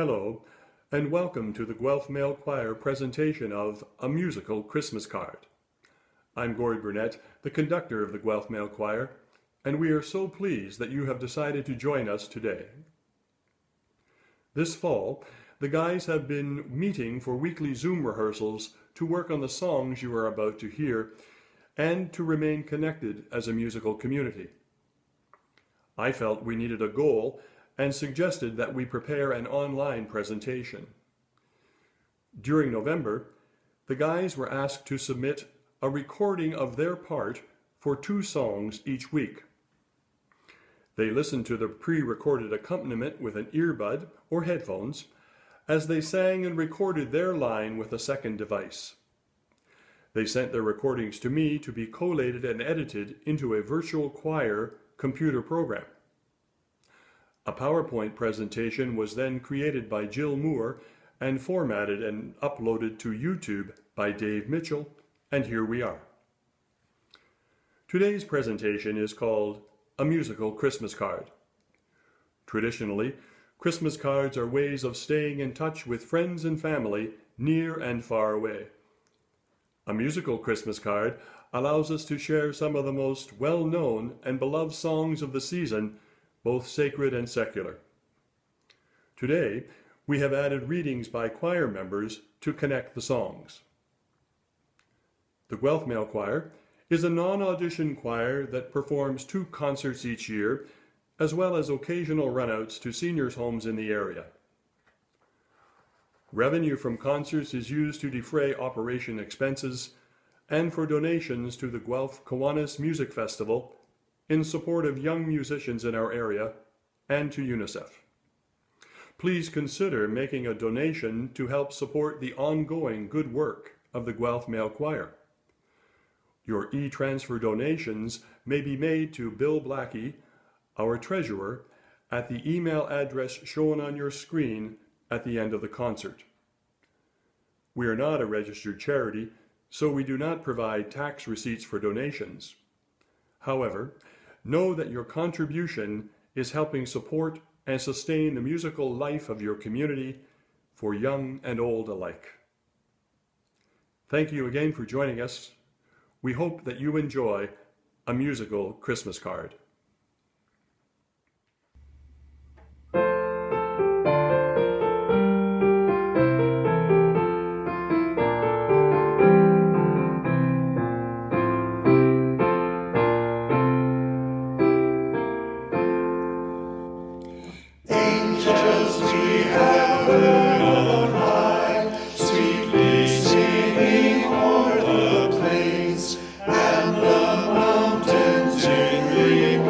Hello, and welcome to the Guelph Male Choir presentation of A Musical Christmas Card. I'm Gord Burnett, the conductor of the Guelph Male Choir, and we are so pleased that you have decided to join us today. This fall, the guys have been meeting for weekly Zoom rehearsals to work on the songs you are about to hear and to remain connected as a musical community. I felt we needed a goal and suggested that we prepare an online presentation. During November, the guys were asked to submit a recording of their part for 2 songs each week. They listened to the pre-recorded accompaniment with an earbud or headphones as they sang and recorded their line with a second device. They sent their recordings to me to be collated and edited into a virtual choir computer program. A PowerPoint presentation was then created by Jill Moore and formatted and uploaded to YouTube by Dave Mitchell, and here we are. Today's presentation is called A Musical Christmas Card. Traditionally, Christmas cards are ways of staying in touch with friends and family near and far away. A musical Christmas card allows us to share some of the most well-known and beloved songs of the season, both sacred and secular. Today, we have added readings by choir members to connect the songs. The Guelph Male Choir is a non-audition choir that performs 2 concerts each year, as well as occasional runouts to seniors' homes in the area. Revenue from concerts is used to defray operation expenses and for donations to the Guelph Kiwanis Music Festival in support of young musicians in our area and to UNICEF. Please consider making a donation to help support the ongoing good work of the Guelph Male Choir. Your e-transfer donations may be made to Bill Blackie, our treasurer, at the email address shown on your screen at the end of the concert. We are not a registered charity, so we do not provide tax receipts for donations. However, know that your contribution is helping support and sustain the musical life of your community for young and old alike. Thank you again for joining us. We hope that you enjoy A Musical Christmas Card. And the mountains in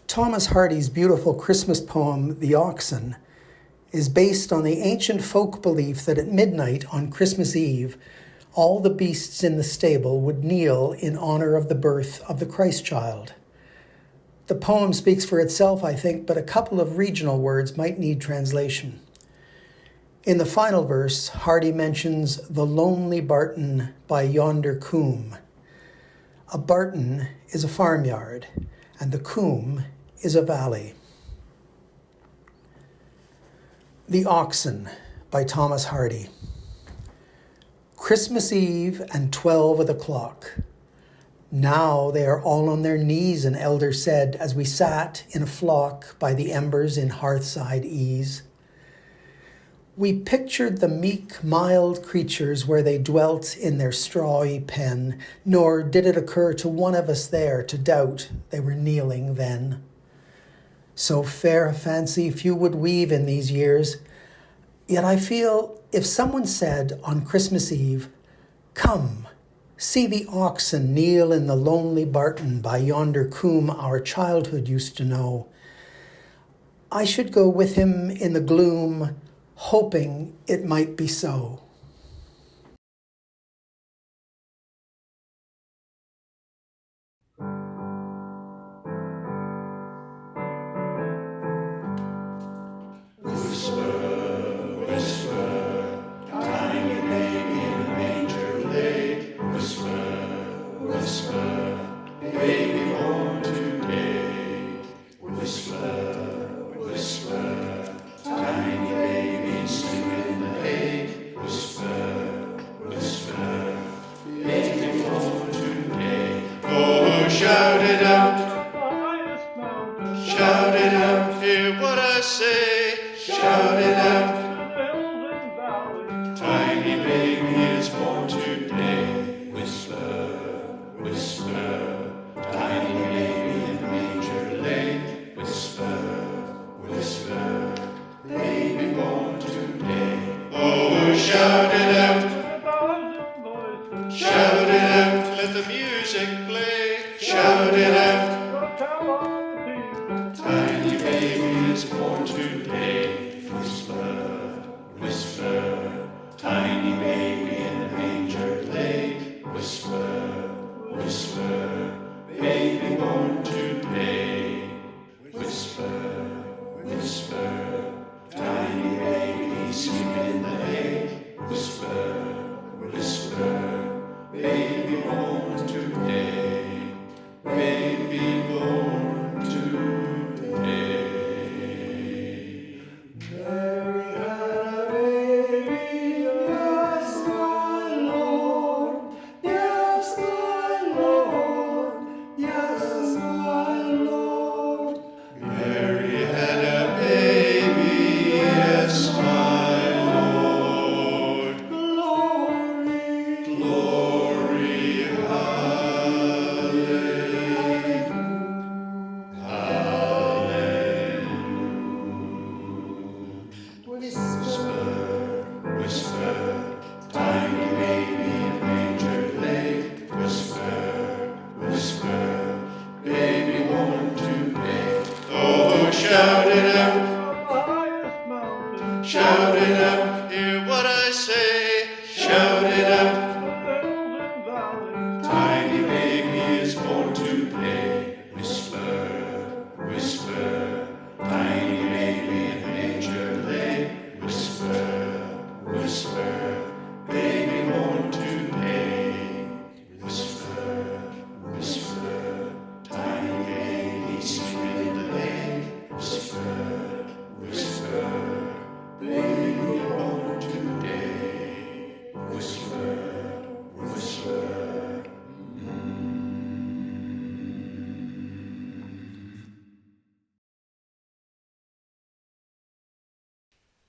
Thomas Hardy's beautiful Christmas poem, The Oxen, is based on the ancient folk belief that at midnight on Christmas Eve, all the beasts in the stable would kneel in honor of the birth of the Christ child. The poem speaks for itself, I think, but a couple of regional words might need translation. In the final verse, Hardy mentions the lonely barton by yonder coombe. A barton is a farmyard, and the coombe is a valley. The Oxen by Thomas Hardy. Christmas Eve and 12 of the clock. Now they are all on their knees, an elder said, as we sat in a flock by the embers in hearthside ease. We pictured the meek, mild creatures where they dwelt in their strawy pen, nor did it occur to one of us there to doubt they were kneeling then. So fair a fancy few would weave in these years, yet I feel if someone said on Christmas Eve, "Come, see the oxen kneel in the lonely barton by yonder coombe our childhood used to know," I should go with him in the gloom, hoping it might be so. Shout it out, shout it out, hear what I say, shout it out, tiny baby is born today, whisper, whisper, tiny baby in the manger laid, whisper, whisper, baby born today, oh shout it out, shout it out, let the music play. Shout it out, tiny baby is born today. Whisper, whisper, tiny baby in the manger laid. Whisper, whisper, baby born today. Whisper, whisper, tiny baby sleeping in the hay. Whisper.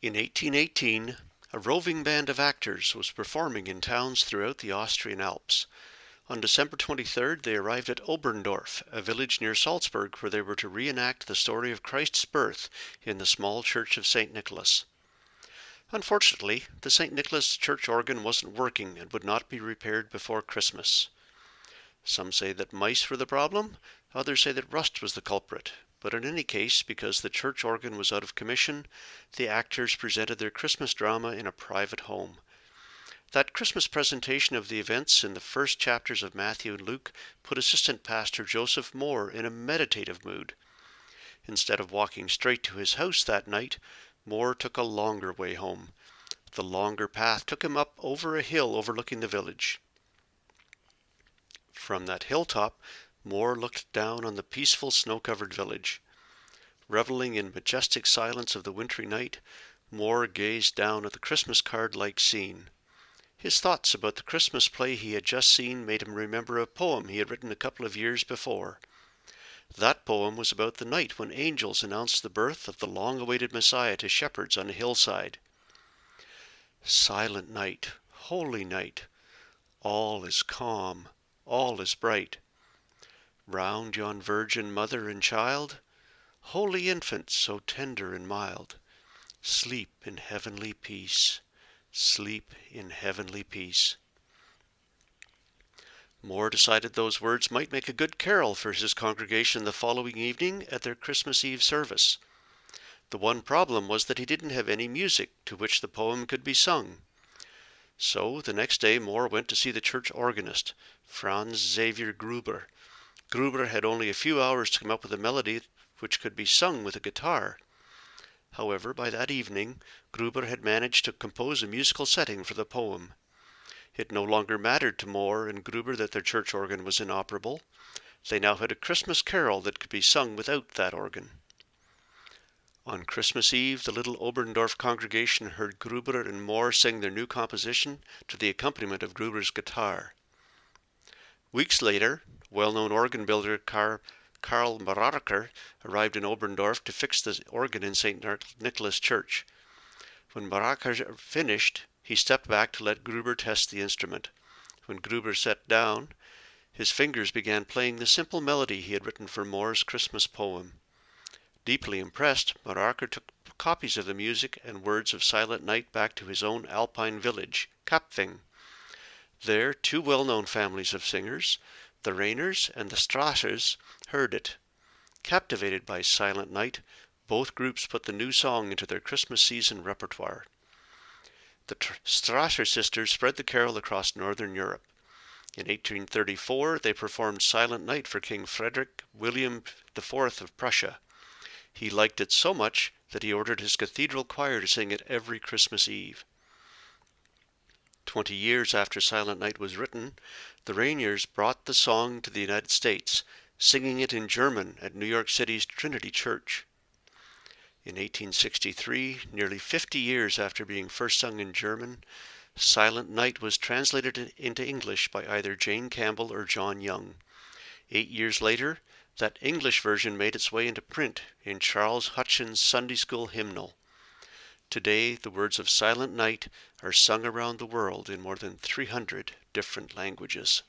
In 1818, a roving band of actors was performing in towns throughout the Austrian Alps. On December 23rd, they arrived at Oberndorf, a village near Salzburg, where they were to reenact the story of Christ's birth in the small church of St. Nicholas. Unfortunately, the St. Nicholas church organ wasn't working and would not be repaired before Christmas. Some say that mice were the problem, others say that rust was the culprit. But in any case, because the church organ was out of commission, the actors presented their Christmas drama in a private home. That Christmas presentation of the events in the first chapters of Matthew and Luke put Assistant Pastor Joseph Moore in a meditative mood. Instead of walking straight to his house that night, Moore took a longer way home. The longer path took him up over a hill overlooking the village. From that hilltop, Moore looked down on the peaceful snow-covered village. Reveling in majestic silence of the wintry night, Moore gazed down at the Christmas card-like scene. His thoughts about the Christmas play he had just seen made him remember a poem he had written a couple of years before. That poem was about the night when angels announced the birth of the long-awaited Messiah to shepherds on a hillside. Silent night, holy night, all is calm, all is bright. Round yon virgin mother and child, holy infant so tender and mild, sleep in heavenly peace, sleep in heavenly peace. Moore decided those words might make a good carol for his congregation the following evening at their Christmas Eve service. The one problem was that he didn't have any music to which the poem could be sung. So the next day Moore went to see the church organist, Franz Xavier Gruber. Gruber had only a few hours to come up with a melody which could be sung with a guitar. However, by that evening, Gruber had managed to compose a musical setting for the poem. It no longer mattered to Moore and Gruber that their church organ was inoperable. They now had a Christmas carol that could be sung without that organ. On Christmas Eve, the little Oberndorf congregation heard Gruber and Moore sing their new composition to the accompaniment of Gruber's guitar. Weeks later, well-known organ builder Karl Maracher arrived in Oberndorf to fix the organ in St. Nicholas Church. When Maracher finished, he stepped back to let Gruber test the instrument. When Gruber sat down, his fingers began playing the simple melody he had written for Moore's Christmas poem. Deeply impressed, Maracher took copies of the music and words of Silent Night back to his own alpine village, Kapfing. There, two well-known families of singers, the Rainers and the Strassers, heard it. Captivated by Silent Night, both groups put the new song into their Christmas season repertoire. The Strasser sisters spread the carol across northern Europe. In 1834, they performed Silent Night for King Frederick William IV of Prussia. He liked it so much that he ordered his cathedral choir to sing it every Christmas Eve. 20 years after Silent Night was written, the Rainiers brought the song to the United States, singing it in German at New York City's Trinity Church. In 1863, nearly 50 years after being first sung in German, Silent Night was translated into English by either Jane Campbell or John Young. 8 years later, that English version made its way into print in Charles Hutchins' Sunday School hymnal. Today, the words of Silent Night are sung around the world in more than 300 different languages.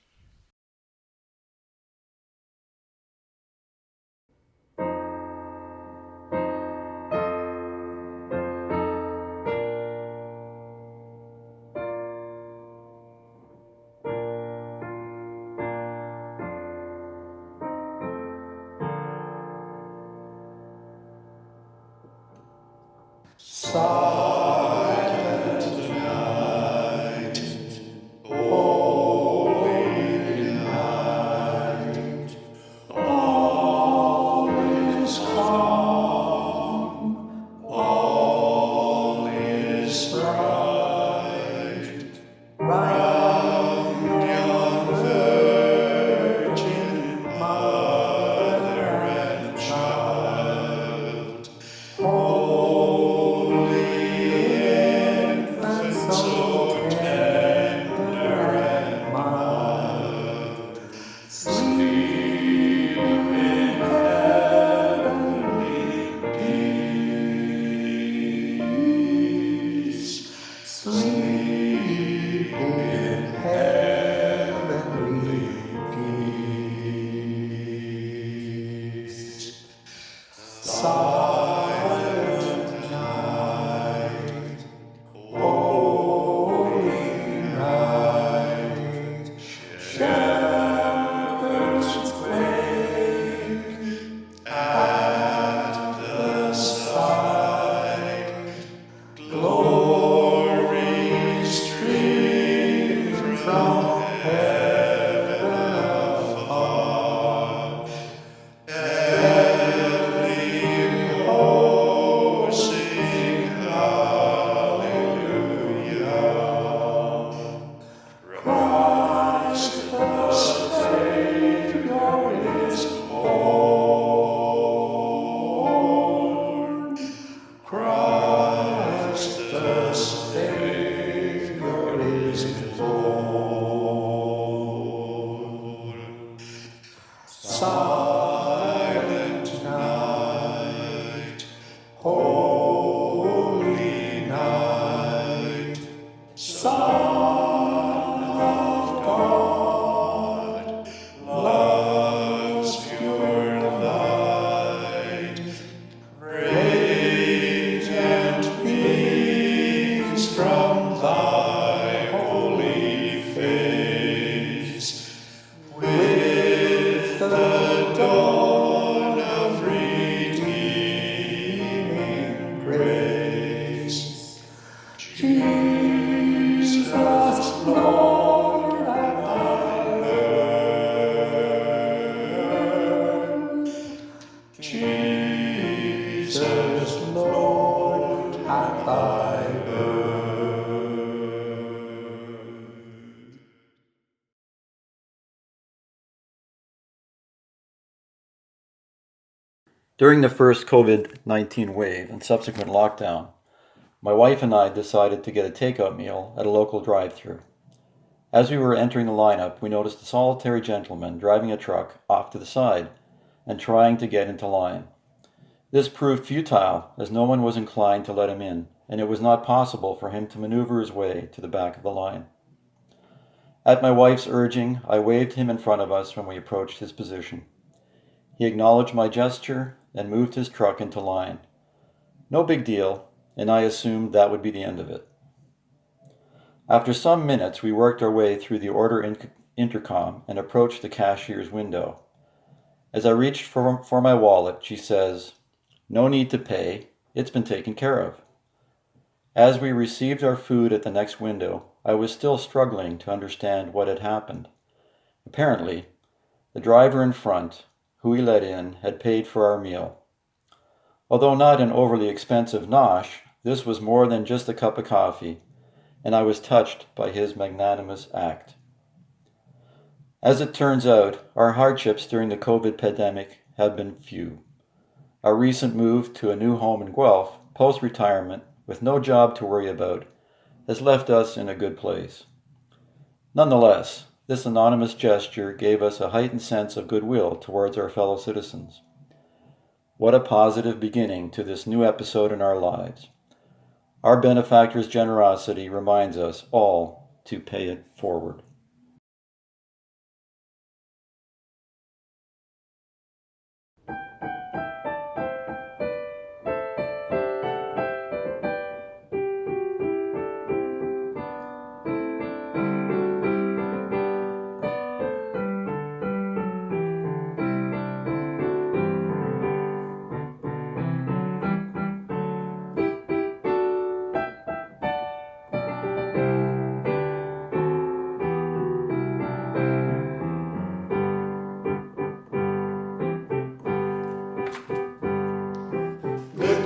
Silent night, holy night, all is calm, all is bright. Round yon virgin mother and child, holy precious Savior is born. Silent night, holy night, Son of God, love's pure light, radiant beams from thy holy face, with the dawn of redeeming grace. Jesus, Lord, at thy birth. Jesus, Lord, at thy birth. During the first COVID-19 wave and subsequent lockdown, my wife and I decided to get a takeout meal at a local drive-thru. As we were entering the lineup, we noticed a solitary gentleman driving a truck off to the side and trying to get into line. This proved futile, as no one was inclined to let him in, and it was not possible for him to maneuver his way to the back of the line. At my wife's urging, I waved him in front of us when we approached his position. He acknowledged my gesture and moved his truck into line. No big deal, and I assumed that would be the end of it. After some minutes, we worked our way through the order intercom and approached the cashier's window. As I reached for my wallet, she says, "No need to pay, it's been taken care of." As we received our food at the next window, I was still struggling to understand what had happened. Apparently, the driver in front, who we let in, had paid for our meal. Although not an overly expensive nosh, this was more than just a cup of coffee, and I was touched by his magnanimous act. As it turns out, our hardships during the COVID pandemic have been few. Our recent move to a new home in Guelph, post-retirement, with no job to worry about, has left us in a good place. Nonetheless, this anonymous gesture gave us a heightened sense of goodwill towards our fellow citizens. What a positive beginning to this new episode in our lives. Our benefactor's generosity reminds us all to pay it forward.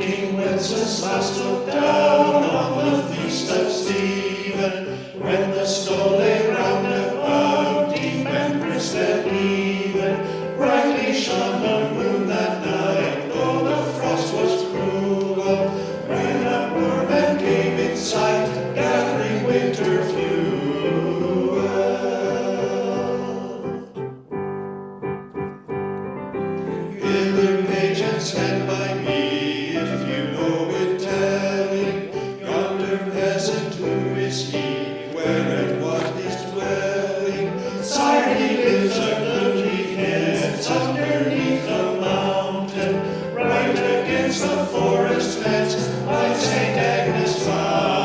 King Wenceslas looked down on the feast of Stephen, when the snow lay round about, deep and crisp and even. Brightly shone the moon that night, though the frost was cruel, when a poor man came in sight, gathering winter fuel. Hither, page, and stand by me, if you know it telling, yonder peasant, who is he, where and what is dwelling? Sire, he lives a goodly heads underneath the mountain, right against the forest fence by St. Agnes fountain.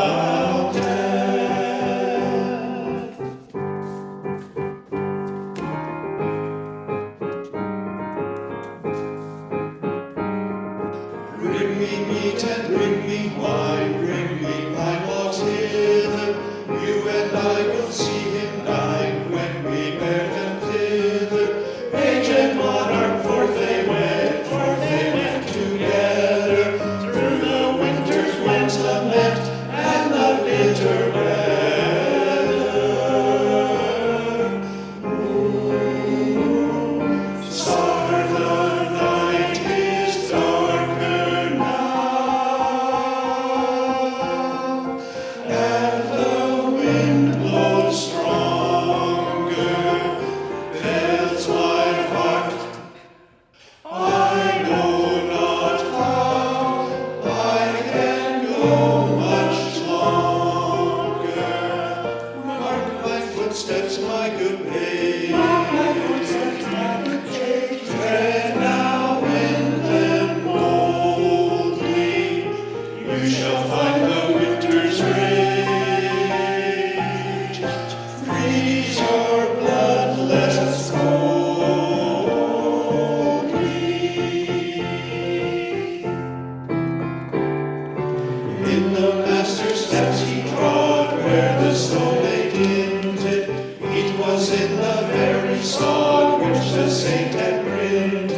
Bring me meat and bring me wine, bring me pine logs hither. You and I will see him dine when we bear them thither. Page and monarch, forth they went together. Through the winter's winds lament and the bitter weather. Ooh, star, the night is darker now. you shall find the winter's rage. Freeze your bloodless coldly. In the Master's steps he trod, where the snow lay tinted. It was in the very sod which the saint had printed.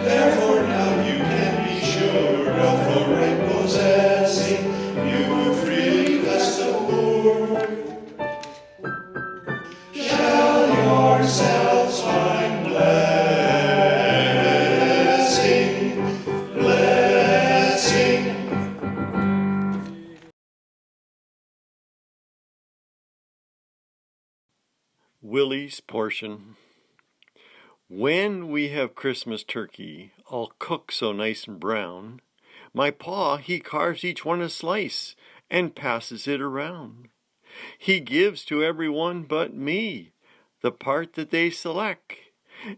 Therefore now you can be sure of for right possessing. You who freely bless the poor. Shall yourselves find blessing, blessing. Willie's portion. When we have Christmas turkey, all cooked so nice and brown, my pa, he carves each one a slice and passes it around. He gives to everyone but me the part that they select.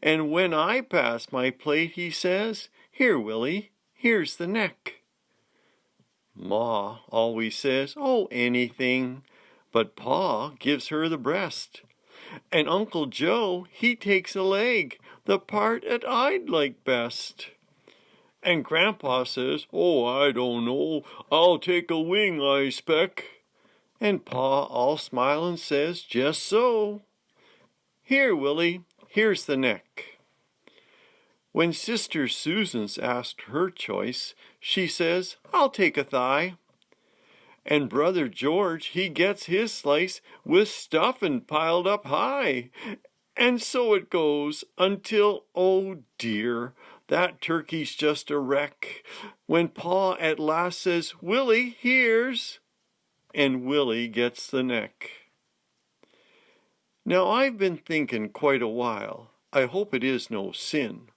And when I pass my plate, he says, "Here, Willie, here's the neck." Ma always says, "Oh, anything," but Pa gives her the breast. And Uncle Joe, he takes a leg, the part that I'd like best. And Grandpa says, "Oh, I don't know, I'll take a wing, I spec." And Pa all smilin' says, "Just so. Here, Willie, here's the neck." When Sister Susan's asked her choice, she says, "I'll take a thigh." And Brother George, he gets his slice with stuffin' piled up high. And so it goes until, oh dear, that turkey's just a wreck. When Pa at last says, "Willie, here's," and Willie gets the neck. Now I've been thinkin' quite a while, I hope it is no sin,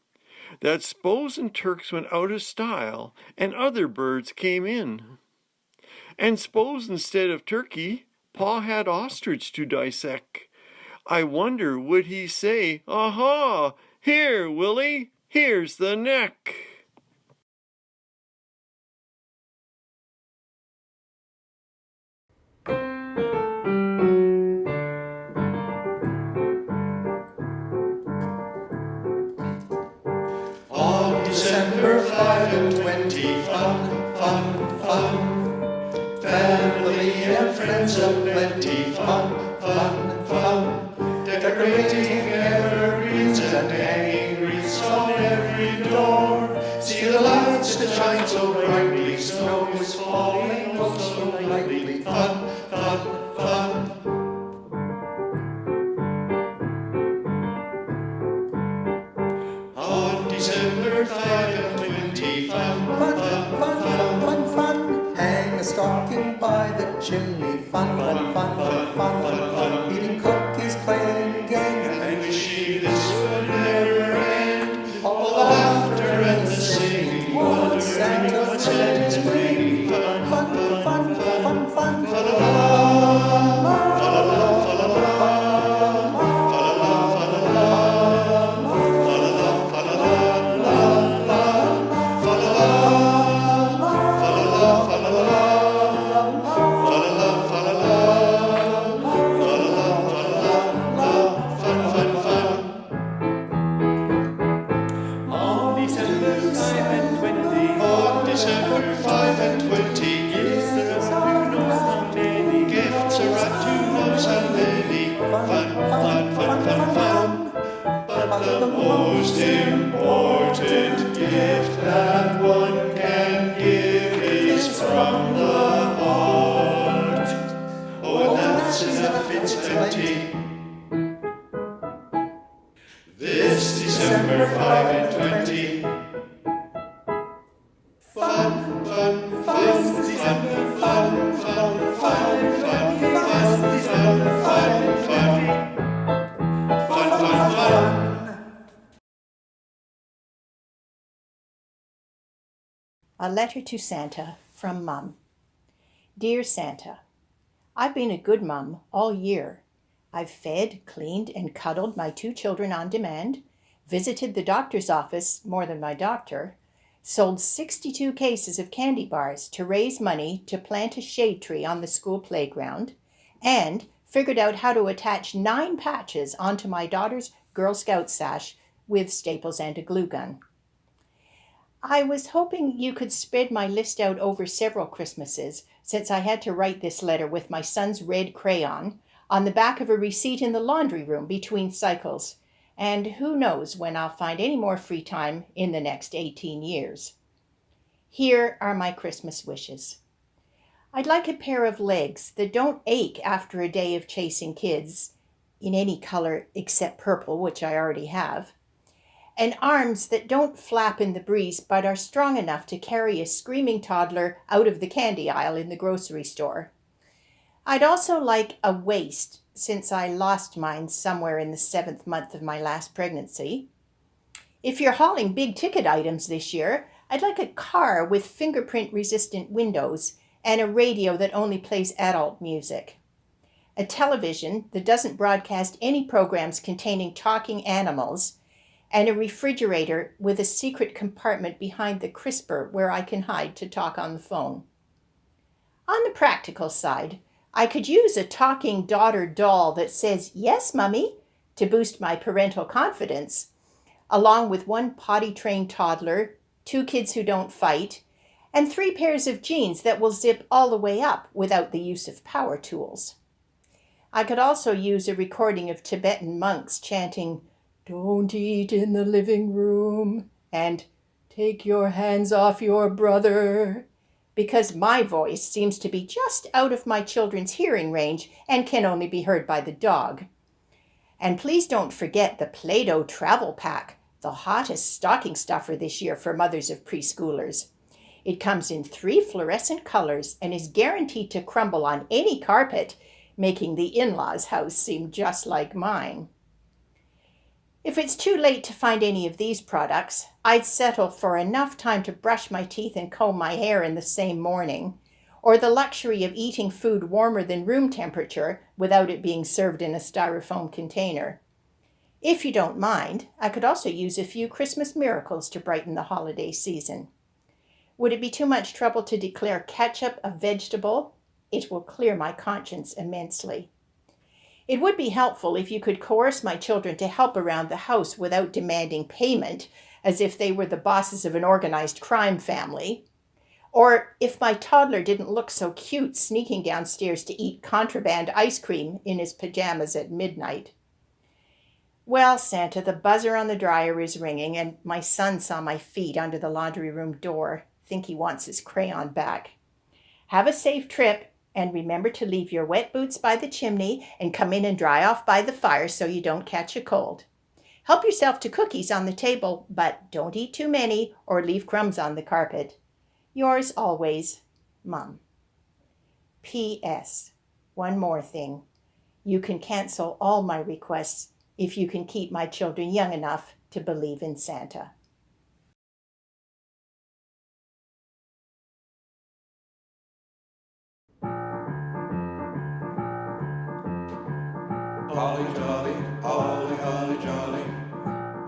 that s'posen turks went out of style and other birds came in. And s'pose instead of turkey, Pa had ostrich to dissect. I wonder would he say, "Aha! Here, Willie, here's the neck." On December 25, fun, fun, fun. Family and friends aplenty, fun, fun, fun. Decorating evergreens and hanging wreaths on every door. See the lights that shine so brightly, snow is falling oh so lightly. Fun, fun, fun. On December 25, fun, Fun, fun, fun, fun, fun. Hang a stocking by the chimney. Fun, fun, fun, fun, fun, fun, fun. Eating cookies, playing games, and wishing this would never end. All the laughter and the singing, wondering what Santa's bringing. Fun, fun, fun, fun, fun, fun, fun, December 5 and 20, gifts are wrapped to nose and lady. Fun, fun, fun, fun, fun. But the most important gift that one can give is from the heart. Oh, and that's enough, it's plenty. This December 5 and 20. Fun, fun, fun, December, fun, fun, fun, fun, fun, December, fun, fun, fun, fun, fun. A letter to Santa from Mum. Dear Santa, I've been a good mum all year. I've fed, cleaned, and cuddled my 2 children on demand, visited the doctor's office more than my doctor, sold 62 cases of candy bars to raise money to plant a shade tree on the school playground, and figured out how to attach 9 patches onto my daughter's Girl Scout sash with staples and a glue gun. I was hoping you could spread my list out over several Christmases, since I had to write this letter with my son's red crayon on the back of a receipt in the laundry room between cycles, and who knows when I'll find any more free time in the next 18 years. Here are my Christmas wishes. I'd like a pair of legs that don't ache after a day of chasing kids, in any color except purple, which I already have, and arms that don't flap in the breeze but are strong enough to carry a screaming toddler out of the candy aisle in the grocery store. I'd also like a waist, since I lost mine somewhere in the 7th month of my last pregnancy. If you're hauling big ticket items this year, I'd like a car with fingerprint-resistant windows and a radio that only plays adult music. A television that doesn't broadcast any programs containing talking animals, and a refrigerator with a secret compartment behind the crisper where I can hide to talk on the phone. On the practical side, I could use a talking daughter doll that says, "Yes, Mummy," to boost my parental confidence, along with 1 potty-trained toddler, 2 kids who don't fight, and 3 pairs of jeans that will zip all the way up without the use of power tools. I could also use a recording of Tibetan monks chanting, "Don't eat in the living room," and "Take your hands off your brother," because my voice seems to be just out of my children's hearing range and can only be heard by the dog. And please don't forget the Play-Doh travel pack, the hottest stocking stuffer this year for mothers of preschoolers. It comes in 3 fluorescent colors and is guaranteed to crumble on any carpet, making the in-laws' house seem just like mine. If it's too late to find any of these products, I'd settle for enough time to brush my teeth and comb my hair in the same morning, or the luxury of eating food warmer than room temperature without it being served in a styrofoam container. If you don't mind, I could also use a few Christmas miracles to brighten the holiday season. Would it be too much trouble to declare ketchup a vegetable? It will clear my conscience immensely. It would be helpful if you could coerce my children to help around the house without demanding payment, as if they were the bosses of an organized crime family. Or if my toddler didn't look so cute sneaking downstairs to eat contraband ice cream in his pajamas at midnight. Well, Santa, the buzzer on the dryer is ringing, and my son saw my feet under the laundry room door. Think he wants his crayon back. Have a safe trip, and remember to leave your wet boots by the chimney and come in and dry off by the fire so you don't catch a cold. Help yourself to cookies on the table, but don't eat too many or leave crumbs on the carpet. Yours always, Mum. P.S. One more thing. You can cancel all my requests if you can keep my children young enough to believe in Santa. Holly jolly, holly, holly jolly,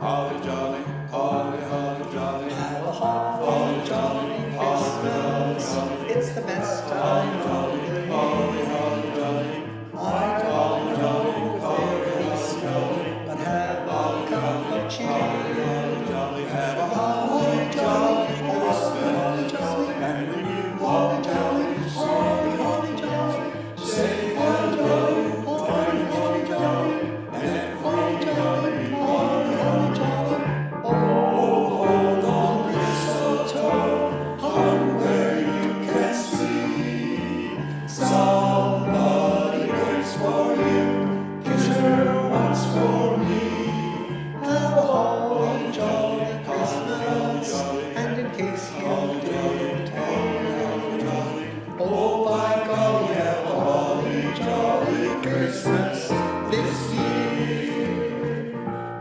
holly jolly, holly, holly jolly, Have a holly holly jolly jolly, Christmas. It's the best time of the year. holly, holly jolly, I don't know if there'll be snow, but have a cup of cheer. jolly, have a Holly jolly, holly jolly, and when you holly jolly, holly holly jolly, say holly jolly, holly holly jolly, and holly jolly, holly holly jolly. Oh, hold on, mistletoe, hung where you can see. Somebody waits for you, kiss her once for me. Have a holly jolly Christmas, and in case you didn't know, oh by golly, have a holly jolly Christmas this year.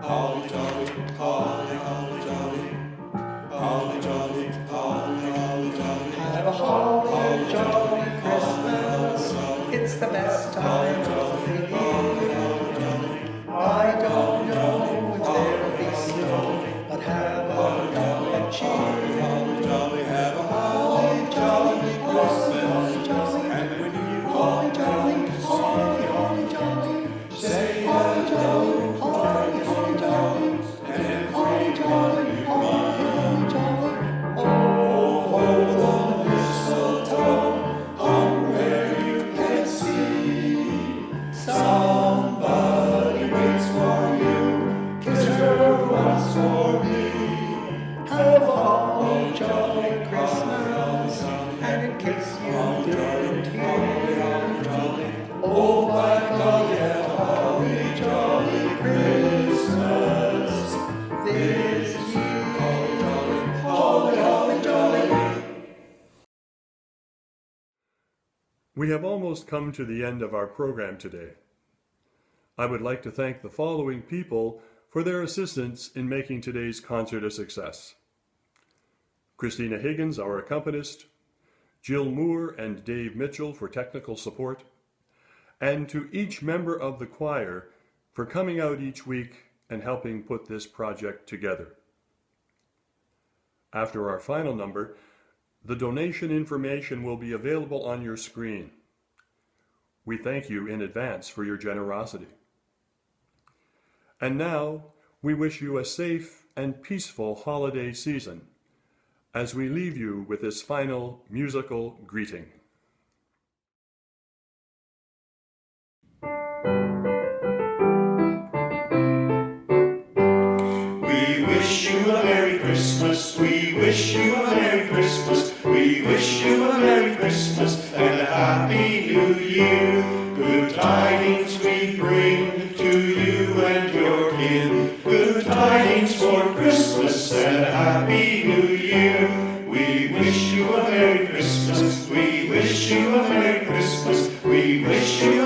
holly jolly, holly, holly jolly, holly jolly, holly, holly jolly, Have a holly jolly Christmas, it's the best time of the year. I don't know if there'll be snow, but have a cup of cheer. Oh, my golly, holly jolly Christmas this year. Holly, holly jolly. We have almost come to the end of our program today. I would like to thank the following people for their assistance in making today's concert a success: Christina Higgins, our accompanist, Jill Moore and Dave Mitchell for technical support, and to each member of the choir for coming out each week and helping put this project together. After our final number, the donation information will be available on your screen. We thank you in advance for your generosity. And now, we wish you a safe and peaceful holiday season as we leave you with this final musical greeting. We wish you a Merry Christmas. We wish you a Merry Christmas. We wish you a Merry Christmas and a Happy New Year. Good tidings we bring to you and your kin. Good tidings for Christmas and a Happy New Year. We wish you a Merry Christmas. We wish you a Merry Christmas. We wish you